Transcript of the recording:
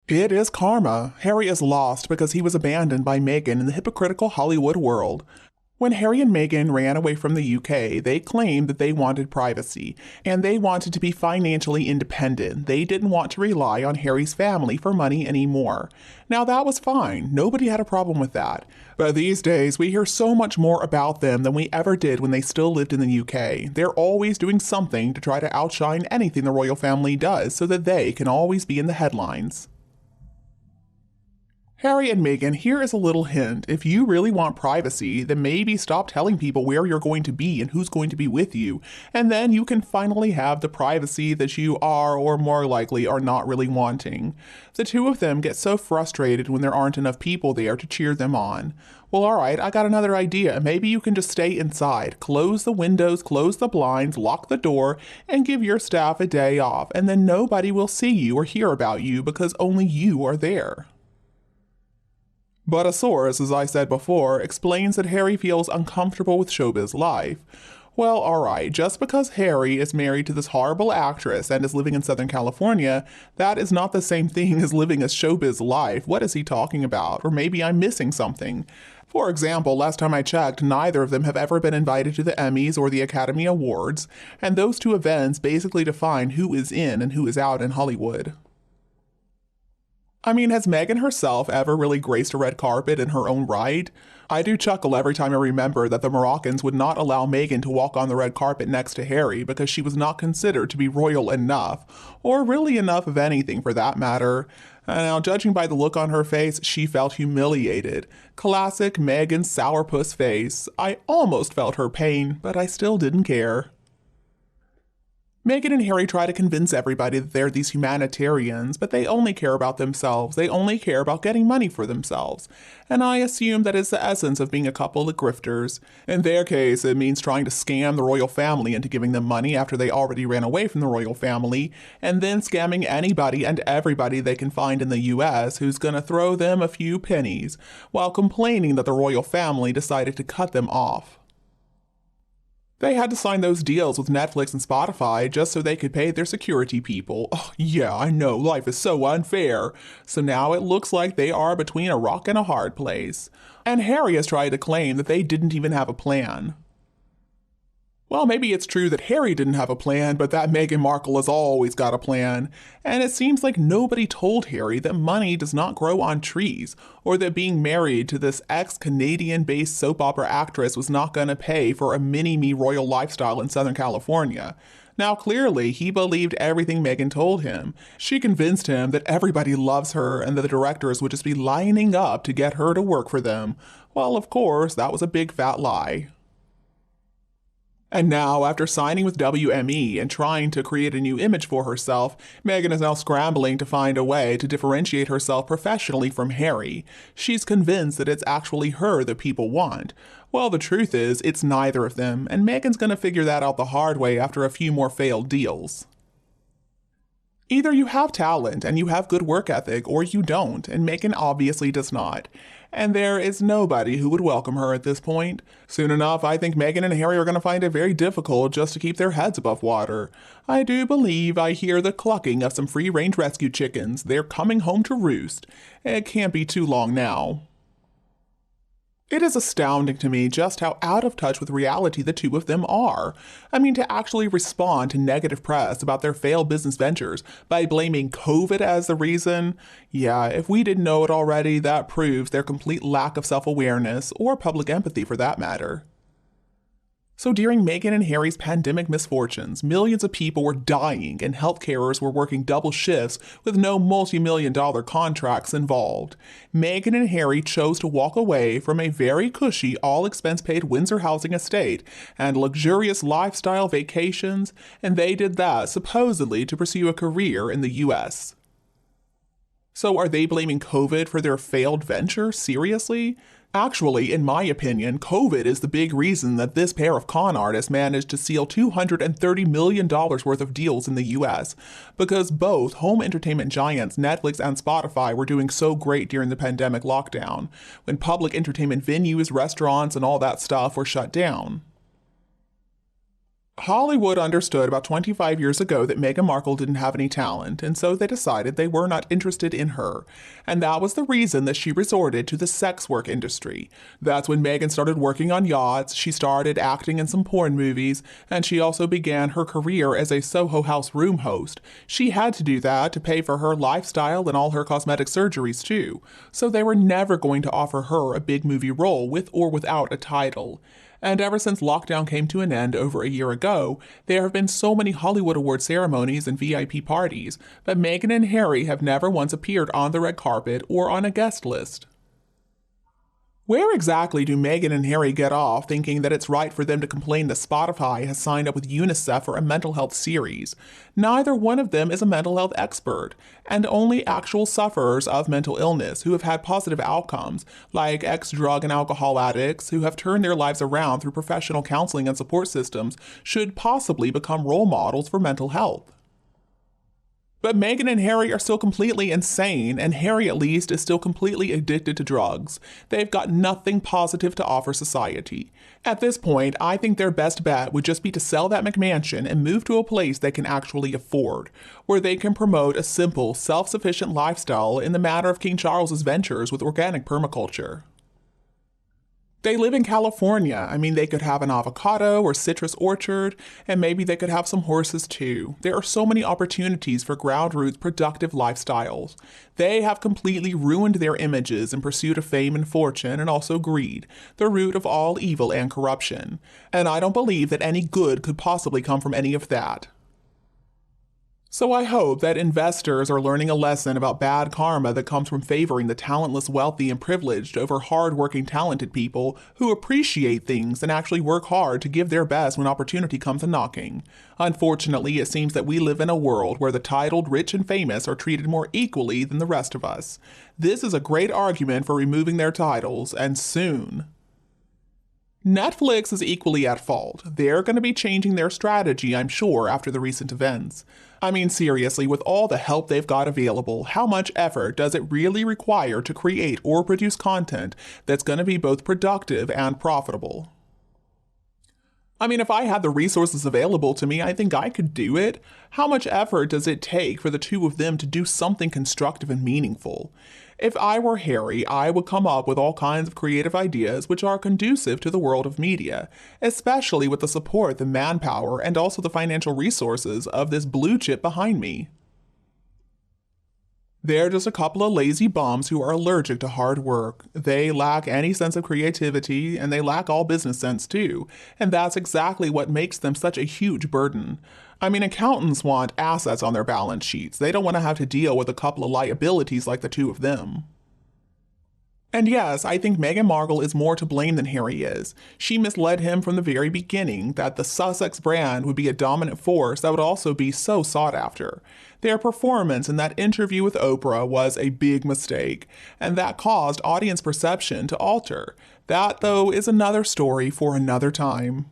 It is karma. Harry is lost because he was abandoned by Meghan in the hypocritical Hollywood world. When Harry and Meghan ran away from the UK, they claimed that they wanted privacy, and they wanted to be financially independent. They didn't want to rely on Harry's family for money anymore. Now that was fine. Nobody had a problem with that. But these days, we hear so much more about them than we ever did when they still lived in the UK. They're always doing something to try to outshine anything the royal family does so that they can always be in the headlines. Harry and Meghan, here is a little hint. If you really want privacy, then maybe stop telling people where you're going to be and who's going to be with you, and then you can finally have the privacy that you are, or more likely, are not really wanting. The two of them get so frustrated when there aren't enough people there to cheer them on. Well, alright, I got another idea. Maybe you can just stay inside, close the windows, close the blinds, lock the door, and give your staff a day off, and then nobody will see you or hear about you because only you are there. But a source, as I said before, explains that Harry feels uncomfortable with showbiz life. Well, alright, just because Harry is married to this horrible actress and is living in Southern California, that is not the same thing as living a showbiz life. What is he talking about? Or maybe I'm missing something. For example, last time I checked, neither of them have ever been invited to the Emmys or the Academy Awards, and those two events basically define who is in and who is out in Hollywood. I mean, has Meghan herself ever really graced a red carpet in her own right? I do chuckle every time I remember that the Moroccans would not allow Meghan to walk on the red carpet next to Harry because she was not considered to be royal enough, or really enough of anything for that matter. Now, judging by the look on her face, she felt humiliated. Classic Meghan sourpuss face. I almost felt her pain, but I still didn't care. Meghan and Harry try to convince everybody that they're these humanitarians, but they only care about themselves. They only care about getting money for themselves. And I assume that is the essence of being a couple of grifters. In their case, it means trying to scam the royal family into giving them money after they already ran away from the royal family, and then scamming anybody and everybody they can find in the US who's gonna throw them a few pennies, while complaining that the royal family decided to cut them off. They had to sign those deals with Netflix and Spotify just so they could pay their security people. Oh, yeah, I know, life is so unfair. So now it looks like they are between a rock and a hard place. And Harry has tried to claim that they didn't even have a plan. Well, maybe it's true that Harry didn't have a plan, but that Meghan Markle has always got a plan. And it seems like nobody told Harry that money does not grow on trees, or that being married to this ex-Canadian-based soap opera actress was not going to pay for a mini-me royal lifestyle in Southern California. Now, clearly, he believed everything Meghan told him. She convinced him that everybody loves her and that the directors would just be lining up to get her to work for them. Well, of course, that was a big fat lie. And now, after signing with WME and trying to create a new image for herself, Meghan is now scrambling to find a way to differentiate herself professionally from Harry. She's convinced that it's actually her that people want. Well, the truth is, it's neither of them, and Meghan's gonna figure that out the hard way after a few more failed deals. Either you have talent and you have good work ethic, or you don't, and Meghan obviously does not. And there is nobody who would welcome her at this point. Soon enough, I think Meghan and Harry are going to find it very difficult just to keep their heads above water. I do believe I hear the clucking of some free-range rescue chickens. They're coming home to roost. It can't be too long now. It is astounding to me just how out of touch with reality the two of them are. I mean, to actually respond to negative press about their failed business ventures by blaming COVID as the reason. Yeah, if we didn't know it already, that proves their complete lack of self-awareness, or public empathy for that matter. So during Meghan and Harry's pandemic misfortunes, millions of people were dying and health carers were working double shifts with no multi-million-dollar contracts involved. Meghan and Harry chose to walk away from a very cushy, all-expense-paid Windsor housing estate and luxurious lifestyle vacations, and they did that supposedly to pursue a career in the US. So are they blaming COVID for their failed venture? Seriously? Actually, in my opinion, COVID is the big reason that this pair of con artists managed to seal $230 million worth of deals in the US, because both home entertainment giants Netflix and Spotify were doing so great during the pandemic lockdown, when public entertainment venues, restaurants, and all that stuff were shut down. Hollywood understood about 25 years ago that Meghan Markle didn't have any talent, and so they decided they were not interested in her. And that was the reason that she resorted to the sex work industry. That's when Meghan started working on yachts, she started acting in some porn movies, and she also began her career as a Soho House room host. She had to do that to pay for her lifestyle and all her cosmetic surgeries too. So they were never going to offer her a big movie role with or without a title. And ever since lockdown came to an end over a year ago, there have been so many Hollywood award ceremonies and VIP parties, but Meghan and Harry have never once appeared on the red carpet or on a guest list. Where exactly do Meghan and Harry get off thinking that it's right for them to complain that Spotify has signed up with UNICEF for a mental health series? Neither one of them is a mental health expert, and only actual sufferers of mental illness who have had positive outcomes, like ex-drug and alcohol addicts who have turned their lives around through professional counseling and support systems, should possibly become role models for mental health. But Meghan and Harry are still completely insane, and Harry, at least, is still completely addicted to drugs. They've got nothing positive to offer society. At this point, I think their best bet would just be to sell that McMansion and move to a place they can actually afford, where they can promote a simple, self-sufficient lifestyle in the manner of King Charles's ventures with organic permaculture. They live in California. I mean, they could have an avocado or citrus orchard, and maybe they could have some horses too. There are so many opportunities for ground roots productive lifestyles. They have completely ruined their images in pursuit of fame and fortune, and also greed, the root of all evil and corruption. And I don't believe that any good could possibly come from any of that. So I hope that investors are learning a lesson about bad karma that comes from favoring the talentless, wealthy, and privileged over hard-working, talented people who appreciate things and actually work hard to give their best when opportunity comes a-knocking. Unfortunately, it seems that we live in a world where the titled, rich, and famous are treated more equally than the rest of us. This is a great argument for removing their titles, and soon. Netflix is equally at fault. They're going to be changing their strategy, I'm sure, after the recent events. I mean, seriously, with all the help they've got available, how much effort does it really require to create or produce content that's going to be both productive and profitable? I mean, if I had the resources available to me, I think I could do it. How much effort does it take for the two of them to do something constructive and meaningful? If I were Harry, I would come up with all kinds of creative ideas which are conducive to the world of media, especially with the support, the manpower, and also the financial resources of this blue chip behind me. They're just a couple of lazy bums who are allergic to hard work. They lack any sense of creativity, and they lack all business sense too, and that's exactly what makes them such a huge burden. I mean, accountants want assets on their balance sheets. They don't want to have to deal with a couple of liabilities like the two of them. And yes, I think Meghan Markle is more to blame than Harry is. She misled him from the very beginning that the Sussex brand would be a dominant force that would also be so sought after. Their performance in that interview with Oprah was a big mistake, and that caused audience perception to alter. That, though, is another story for another time.